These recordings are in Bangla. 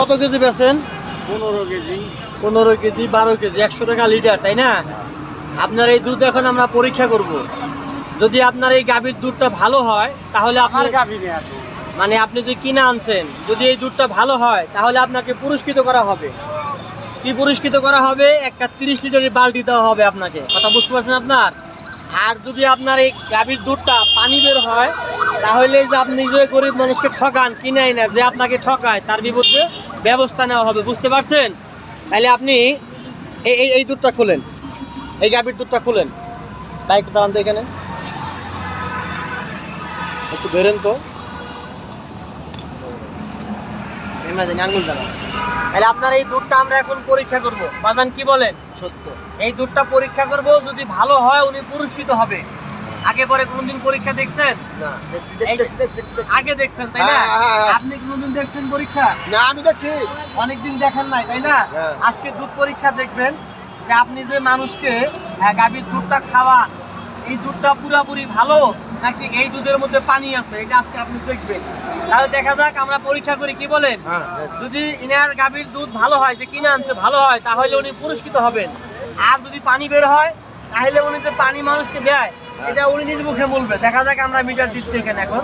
কত কেজি বেচেন? 15 কেজি। 15 কেজি 12 কেজি 100 টাকা লিটার, তাই না? আপনার এই দুধ এখন আমরা পরীক্ষা করব। যদি আপনার এই গাভীর দুধটা ভালো হয় তাহলে আমার আপনার গাভী নেই আছে। মানে আপনি যে কিনে আনছেন, যদি এই দুধটা ভালো হয় তাহলে আপনাকে পুরস্কৃত করা হবে। কি পুরস্কৃত করা হবে? একটা 30 লিটারের বালতি দেওয়া হবে আপনাকে। কথা বুঝতে পারছেন আপনার? আর যদি আপনার এই গাভীর দুধটা পানি বের হয় তাহলে যে আপনি যে গরিব মানুষকে ঠকান, কিনাই না, যে আপনাকে ঠকায় তার বিরুদ্ধে ব্যবস্থা নেওয়া হবে। বুঝতে পারছেন? তাহলে আপনি এই দুধটা খুলেন, এই গাভীর দুধটা খুলেন। তাই একটু দাঁড়ান তো, এখানে একটু বেরেন তো, আঙুল দাঁড়ান। তাহলে আপনার এই দুধটা আমরা এখন পরীক্ষা করব। বাজান কি বলেন? সত্য। এই দুধটা পরীক্ষা করব, যদি ভালো হয় উনি পুরস্কৃত হবে। আগে পরে কোনোদিন পরীক্ষা দেখছেন? না, দেখছি। আগে দেখছেন, তাই না? হ্যাঁ। আপনি কোনোদিন দেখছেন পরীক্ষা? না, আমি দেখছি। অনেকদিন দেখেন নাই, তাই না? হ্যাঁ। আজকে দুধ পরীক্ষা দেখবেন যে আপনি যে মানুষকে গাভীর দুধটা খাওয়ান, এই দুধটা পুরাপুরি ভালো নাকি এই দুধের মধ্যে পানি আছে, এটা আজকে আপনি দেখবেন। তাহলে দেখা যাক, আমরা পরীক্ষা করি। কি বলেন? যদি ইনার গাভীর দুধ ভালো হয়, যে কিনে আনছে ভালো হয়, তাহলে উনি পুরস্কৃত হবেন। আর যদি পানি বের হয় তাহলে উনি যে পানি মানুষকে দেয় এটা উনি নিজ মুখে বলবে। দেখা যাক, আমরা মিটার দিচ্ছি এখানে। এখন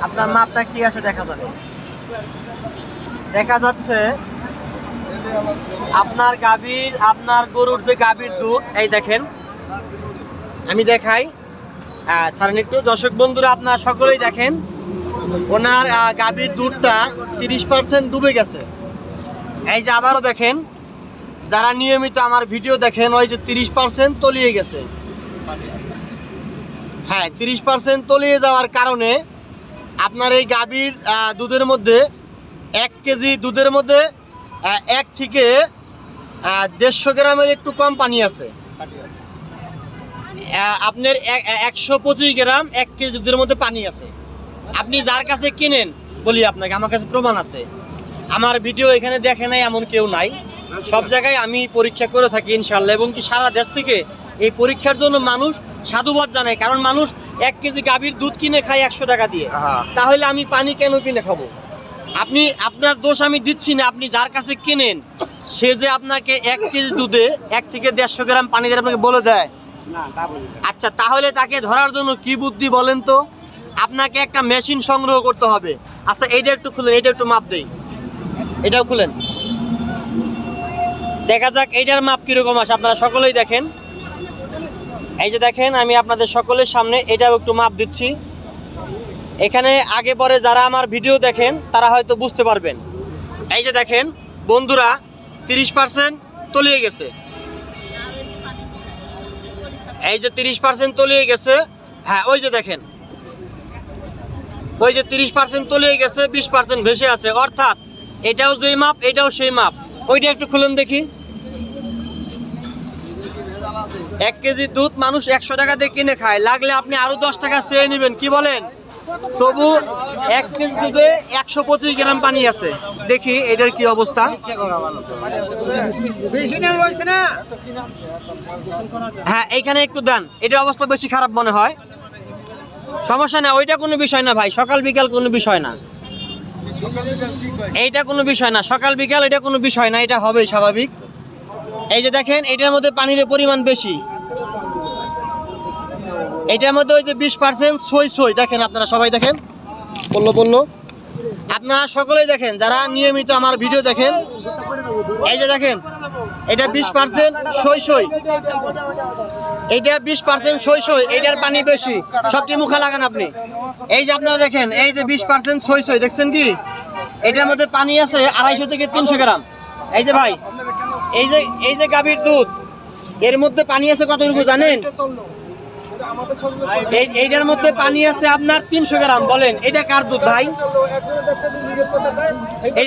আপনার মাপটা কি আসে দেখা যাবে। দেখা যাচ্ছে আপনার গাভীর, আপনার গরুর যে গাভীর দুধ, এই দেখেন, আমি দেখাই। স্যার একটু, দর্শক বন্ধুরা আপনারা সকলেই দেখেন, ওনার গাভীর দুধটা 30% ডুবে গেছে। এই যে আবারও দেখেন, যারা নিয়মিত আমার ভিডিও দেখেন, ওই যে 30% তলিয়ে গেছে। হ্যাঁ, 30% তলিয়ে যাওয়ার কারণে আপনার এই গাভীর দুধের মধ্যে 1 কেজি দুধের মধ্যে 1 থেকে 150 গ্রামের একটু কম পানি আছে। আপনার 125 গ্রাম 1 কেজি দুধের মধ্যে পানি আছে। আপনি যার কাছে কিনেন, বলি আপনাকে, আমার কাছে প্রমাণ আছে। আমার ভিডিও এখানে দেখে নাই এমন কেউ নাই, সব জায়গায় আমি পরীক্ষা করে থাকি ইনশাল্লাহ। এবং কি সারা দেশ থেকে এই পরীক্ষার জন্য মানুষ সাধুবাদ জানায়। কারণ মানুষ 1 কেজি গাভীর দুধ কিনে খায় 100 টাকা দিয়ে, তাহলে আমি পানি কেন কিনে খাবো? আপনি, আপনার দোষ আমি দিচ্ছি না, আপনি যার কাছে কিনেন সে যে আপনাকে 1 কেজি দুধে 1 থেকে 150 গ্রাম পানি দিয়ে আপনাকে বলে দেয়। আচ্ছা, তাহলে তাকে ধরার জন্য কি বুদ্ধি বলেন তো? আপনাকে একটা মেশিন সংগ্রহ করতে হবে। আচ্ছা, এইটা একটু খুলেন, এইটা একটু মাপ দেই, এটাও খুলেন, দেখা যাক এইটার মাপ কিরকম আসে। আপনারা সকলেই দেখেন, এই যে দেখেন, আমি আপনাদের সকলের সামনে এটাও একটু মাপ দিচ্ছি। এখানে আগে পরে যারা আমার ভিডিও দেখেন তারা হয়তো বুঝতে পারবেন। এই যে দেখেন বন্ধুরা, 30% তলিয়ে গেছে। এই যে 30% তলিয়ে গেছে। হ্যাঁ, ওই যে দেখেন, ওই যে 30% তলিয়ে গেছে, 20% ভেসে আছে। অর্থাৎ এটাও যেই মাপ, এটাও সেই মাপ। ওইটা একটু খুলুন দেখি। 1 কেজি দুধ মানুষ 100 টাকা দিয়ে কিনে খায়, লাগলে আপনি আরো 10 টাকা চেয়ে নেবেন। কি বলেন? তবু 1 কেজি দুধে 125 গ্রাম পানি আছে। দেখি এটার কি অবস্থা। হ্যাঁ, এইখানে একটু দেন, এটার অবস্থা বেশি খারাপ মনে হয়। সমস্যা না, ওইটা কোনো বিষয় না ভাই, সকাল বিকাল কোনো বিষয় না, এইটা কোনো বিষয় না, সকাল বিকাল এটা কোনো বিষয় না, এটা হবেই স্বাভাবিক। এই যে দেখেন, এটার মধ্যে পানির পরিমাণ বেশি। এটার মধ্যে ওই যে 20% সই দেখেন, আপনারা সবাই দেখেন, বললো আপনারা সকলেই দেখেন যারা নিয়মিত আমার ভিডিও দেখেন। এই যে দেখেন, এটা 20% সই, এইটা 20% সই, এইটার পানি বেশি। সবটি মুখে লাগান আপনি। এই যে আপনারা দেখেন, এই যে 20% সই দেখছেন কি? এটার মধ্যে পানি আছে 250 থেকে 300 গ্রাম। এই যে ভাই, এই যে গাভীর দুধ, এর মধ্যে পানি আছে কতটুকু জানেন? এইটার মধ্যে পানি আছে আপনার 300 গ্রাম। বলেন, এটা কার দুধ ভাই?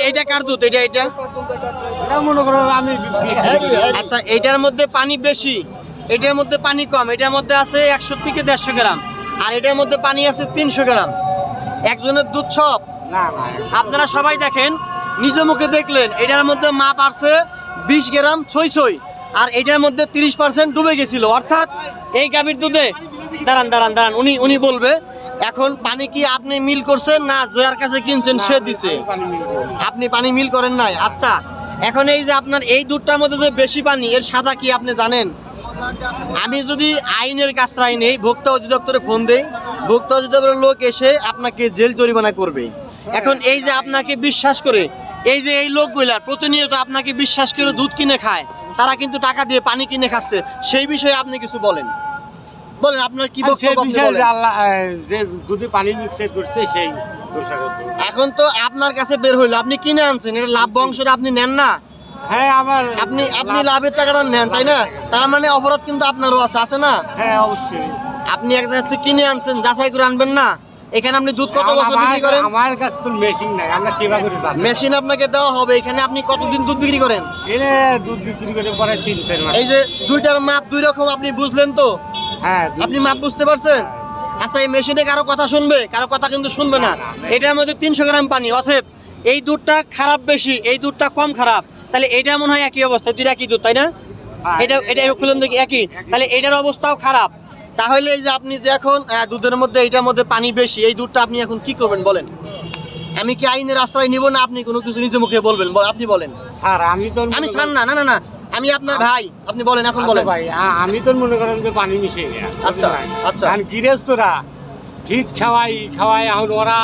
এইটা কার দুধ? এটা মনে করো আমি। আচ্ছা, এইটার মধ্যে পানি বেশি, এটার মধ্যে পানি কম। এটার মধ্যে আছে 100 থেকে 150 গ্রাম, আর এটার মধ্যে পানি আছে 300 গ্রাম। একজনের দুধ সব না। আপনারা সবাই দেখেন, নিজ মুখে দেখলেন, এটার মধ্যে মাপ আছে 20 গ্রাম সই, আর এটার মধ্যে 30% ডুবে গেছিল। অর্থাৎ এই গাভীর দুধে, দাঁড়ান, উনি বলবে, এখন পানি কি আপনি মিল করছেন না যার কাছে কিনছেন সে দিছে? আপনি পানি মিল করেন নাই। আচ্ছা, এখন এই যে আপনার এই দুধটার মধ্যে যে বেশি পানি, এর সাদা কি আপনি জানেন? আমি যদি আইনের কাছরাই নেই, ভোক্তা অধিদপ্তরে ফোন দেই, ভোক্তা অধিদপ্তরের লোক এসে আপনাকে জেল জরিমানা করবে। এখন এই যে আপনাকে বিশ্বাস করে, এই যে এই লোকগুলা প্রতিনিয়ত আপনাকে বিশ্বাস করে দুধ কিনে খায়, তারা কিন্তু টাকা দিয়ে পানি কিনে খাচ্ছে, সেই বিষয়ে আপনি কিছু বলেন। বলেন আপনার কি বক্তব্য আপনি বলেন। যে দুধে পানি মিক্সার করছে সেই দোষারোপ। এখন তো আপনার কাছে বের হইলো, আপনি কিনে আনছেন, এটা লাভ অংশটা আপনি নেন না? হ্যাঁ, আমার আপনি লাভের টাকাটা নেন, তাই না? তার মানে অপরাধ কিন্তু আপনারও আছে না? হ্যাঁ, অবশ্যই। আপনি এক জায়গা থেকে কিনে আনছেন, যাচাই করে আনবেন না? এখানে আপনি দুধ কত বছর বিক্রি করেন? আমার কাছে তো মেশিন নাই, আমরা কিভাবে করে জানব? মেশিন আপনাকে দেওয়া হবে। এখানে আপনি কতদিন দুধ বিক্রি করেন? এনে দুধ বিক্রি করে পরে 3-4 মাস। এই যে দুইটার মাপ দুই রকম, আপনি বুঝলেন তো? হ্যাঁ, আপনি মাপ বুঝতে পারছেন? আচ্ছা, এই মেশিনে কারো কথা শুনবে? কারো কথা কিন্তু শুনবে না। এটার মধ্যে 300 গ্রাম পানি, অতএব এই দুধটা খারাপ বেশি, এই দুধটা কম খারাপ, তাহলে এটা মনে হয় একই অবস্থা, দুইটা একই দুধ, তাই না? এটা খুলুন দেখি, একই, তাহলে এটার অবস্থাও খারাপ। তাহলে এই যে আপনি যে এখন দুধের মধ্যে এটার মধ্যে পানি বেশি, এই দুধটা আপনি এখন কি করবেন বলেন? আমি কি আইনের আশ্রয় নিব না আপনি কোনো কিছু নিজে মুখে বলবেন? আপনি বলেন। স্যার, আমি স্যার না, না না না, আমি আপনার ভাই, আপনি বলেন, এখন বলেন। ভাই, আমি তো মনে করেন যে পানি মিশে গেছে। আচ্ছা আচ্ছা, কারণ গৃহস্থরা ফিট খাওয়াই এখন ওরা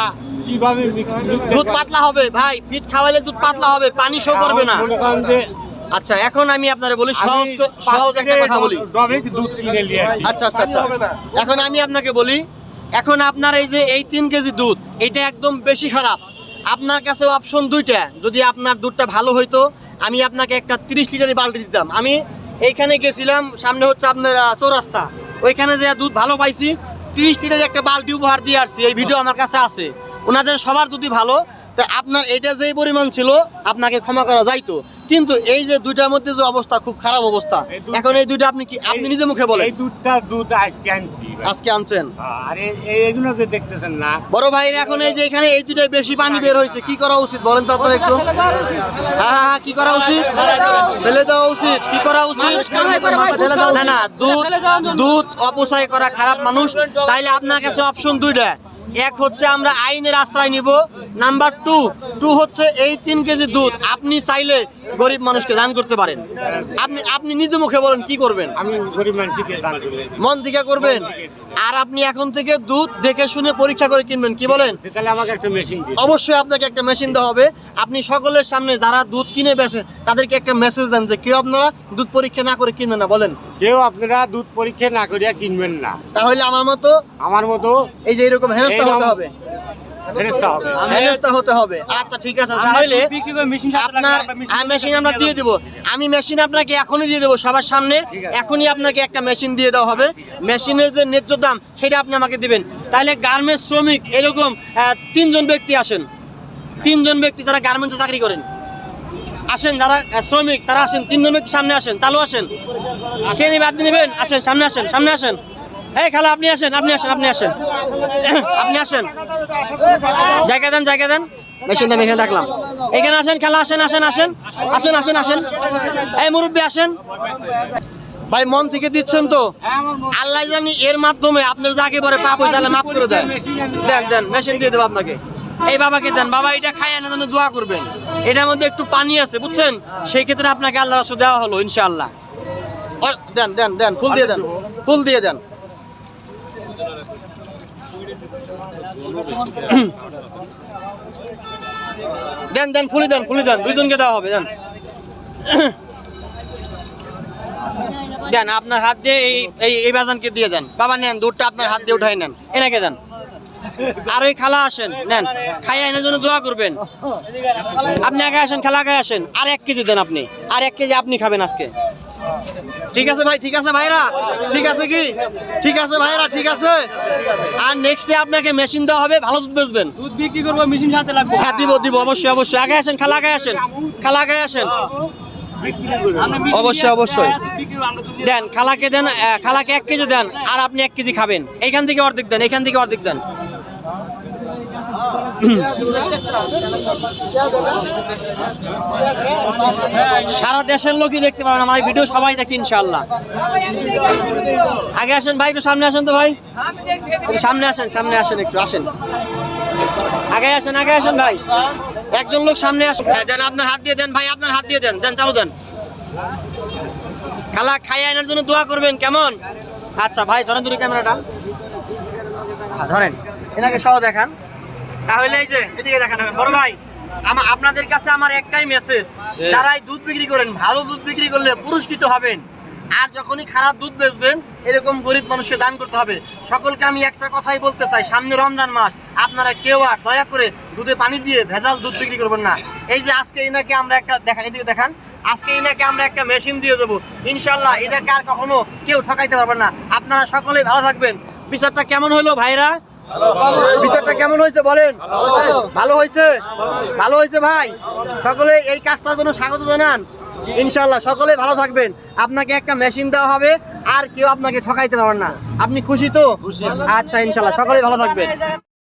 কিভাবে দুধ পাতলা হবে ভাই, ফিট খাওয়ালে দুধ পাতলা হবে, পানি শো করবে না। মনে করেন যে আচ্ছা, এখন আমি আপনারে বলি, সহজ একটা কথা বলি। দুধ কিনে নিয়ে আসি। আচ্ছা আচ্ছা আচ্ছা, এখন আমি আপনাকে বলি, এখন আপনার এই যে এই 3 কেজি দুধ, এটা একদম বেশি খারাপ। আপনার কাছে অপশন দুইটা, যদি আপনার দুধটা ভালো হইতো আমি আপনাকে একটা 30 লিটারের বালতি দিতাম। আমি এইখানে গেছিলাম, সামনে হচ্ছে আপনার চৌরাস্তা, ওইখানে যে দুধ ভালো পাইছি, 30 লিটারের একটা বালতি উপহার দিয়ে আসছি, এই ভিডিও আমার কাছে আছে। ওনাদের সবার দুধই ভালো, তো আপনার এইটা যে পরিমাণ ছিল আপনাকে ক্ষমা করা যাইতো, কিন্তু এই যে দুইটার মধ্যে যে অবস্থা, খুব খারাপ অবস্থা। এখন এই দুইটা আপনি কি, আপনি নিজে মুখে বলেন। এই দুধ আজকে আনছি। আজকে আনছেন? আরে এইগুলো যে দেখতেছেন না বড় ভাই, এখন এই যে এখানে এই দুইটাই বেশি পানি বের হয়েছে, কি করা উচিত বলেন তো আপনারা একটু? হ্যাঁ, কি করা উচিত? ফেলে দেওয়া উচিত। কি করা উচিত? না না, দুধ অপচয় করা খারাপ মানুষ। তাইলে আপনার কাছে অপশন দুইটা, এক হচ্ছে আমরা আইনের আশ্রয় নিব, নাম্বার টু হচ্ছে এই 3 কেজি দুধ আপনি চাইলে গরিব মানুষকে দান করতে পারেন। আপনি নিজে মুখে বলেন কি করবেন? আমি গরিব মানুষকে দান করব, মন থেকে করবেন। আর আপনি এখন থেকে দুধ দেখে শুনে পরীক্ষা করে কিনবেন, কি বলেন? তাহলে আমাকে একটা মেশিন দিন। অবশ্যই আপনাকে একটা মেশিন দেওয়া হবে। আপনি সকলের সামনে যারা দুধ কিনে বেচে তাদেরকে একটা মেসেজ দেন যে কেউ আপনারা দুধ পরীক্ষা না করে কিনবেন না, বলেন। কেউ আপনারা দুধ পরীক্ষা না করিয়া কিনবেন না, তাহলে আমার মতো এই যে এরকম হেনস্থা হতে হবে, হেনস্থা হতে হবে। আচ্ছা ঠিক আছে, তাহলে আপনার মেশিন আমরা দিয়ে দেবো। আমি মেশিন আপনাকে এখনই দিয়ে দেবো সবার সামনে, এখনই আপনাকে একটা মেশিন দিয়ে দেওয়া হবে। মেশিনের যে ন্যায্য দাম সেটা আপনি আমাকে দিবেন। তাহলে গার্মেন্টস শ্রমিক এরকম 3 জন ব্যক্তি আসেন, 3 জন ব্যক্তি যারা গার্মেন্টসে চাকরি করেন আসেন, যারা শ্রমিক তারা আসেন, 3 জন ব্যক্তি সামনে আসেন, চালু আসেন। কে নেবে? আপনি নেবেন? আসেন, সামনে আসেন, সামনে আসেন। এই খালা, আপনি আসেন, আপনি আসেন, আপনি আসেন, আপনি আসেন, জায়গা দেন। মেশিনটা এখানে রাখলাম, এখানে আসেন খালা, আসেন আসেন আসেন আসেন আসেন আসেন। এই মুরব্বী আসেন। ভাই, মন থেকে দিচ্ছেন তো? আল্লাহ জানি এর মাধ্যমে আপনার যাকে পরে পাপ হয়ে যাবে মাফ করে দেন। দেন, মেশিন দিয়ে দেবো আপনাকে। এই বাবাকে দেন, বাবা এটা খায় না জন্য দোয়া করবেন। এটার মধ্যে একটু পানি আছে বুঝছেন, সেই ক্ষেত্রে আপনাকে আল্লাহ রাসূল দেওয়া হলো ইনশাআল্লাহ। দেন, ফুল দিয়ে দেন, ফুল দিয়ে দেন। দেন, ফুলি দেন, 2 জনকে দেওয়া হবে। দেন আপনার হাত দিয়ে এই বাজানকে দিয়ে দেন। বাবা নেন, দুধটা আপনার হাত দিয়ে উঠাই নেন, এনাকে দেন। আর ওই খালা আসেন, নেন, খাইয়া এনার জন্য দোয়া করবেন। আপনি আগে আসেন, খালা আগে আসেন। আর 1 কেজি দেন আপনি, আর 1 কেজি আপনি খাবেন আজকে। ঠিক আছে ভাই, ঠিক আছে ভাইরা, ঠিক আছে কি? ঠিক আছে ভাইরা, ঠিক আছে। আর নেক্সট ডে আপনাকে মেশিন দেওয়া হবে, ভালো দুধ বেচবেন। দুধ বিক্রি করব, মেশিন সাথে লাগবে। হ্যাঁ, দিব অবশ্যই। আগে আসেন, খালা আগে আসেন, অবশ্যই দেন। খালাকে দেন, খালাকে 1 কেজি দেন, আর আপনি 1 কেজি খাবেন। এইখান থেকে অর্ধেক দেন, সারা দেশের লোকই দেখতে পাবেন আমার ভিডিও, সবাই দেখি ইনশাআল্লাহ। আগে আসেন ভাই, একটু সামনে আসেন তো ভাই, একটু সামনে আসেন একটু আসেন, আগে আসেন ভাই, একজন লোক সামনে আসুন। হ্যাঁ, দেন আপনার হাত দিয়ে দেন ভাই, আপনার হাত দিয়ে দেন, চালু দেন। খালা খাইয়ে আনার জন্য দোয়া করবেন, কেমন? আচ্ছা ভাই ধরেন দূরে ক্যামেরাটা, ধরেন এনাকে সহ দেখান, তাহলে এই যে এদিকে দেখান। বড় ভাই আপনাদের কাছে আমার একটাই মেসেজ, যারাই দুধ বিক্রি করেন ভালো দুধ বিক্রি করলে পুরস্কৃত হবেন, আর যখনই খারাপ দুধ বেচবেন এরকম গরিব মানুষকে দান করতে হবে। সকলকে আমি একটা কথাই বলতে চাই, সামনে রমজান মাস, আপনারা কেউ আর দয়া করে দুধে পানি দিয়ে ভেজাল দুধ বিক্রি করবেন না। এই যে আজকে এনাকে আমরা একটা দেখান, এদিকে দেখান, আজকে এনাকে আমরা একটা মেশিন দিয়ে দেবো ইনশাল্লাহ, এটাকে আর কখনো কেউ ঠকাইতে পারবেন না। আপনারা সকলেই ভালো থাকবেন। বিচারটা কেমন হলো ভাইরা? বিচারটা কেমন হয়েছে বলেন? ভালো হয়েছে, ভালো হয়েছে ভাই। সকলে এই কাজটার জন্য স্বাগত জানান ইনশাল্লাহ। সকলে ভালো থাকবেন। আপনাকে একটা মেশিন দেওয়া হবে, আর কেউ আপনাকে ঠকাইতে পারবেন না। আপনি খুশি তো? আচ্ছা ইনশাল্লাহ, সকলে ভালো থাকবেন।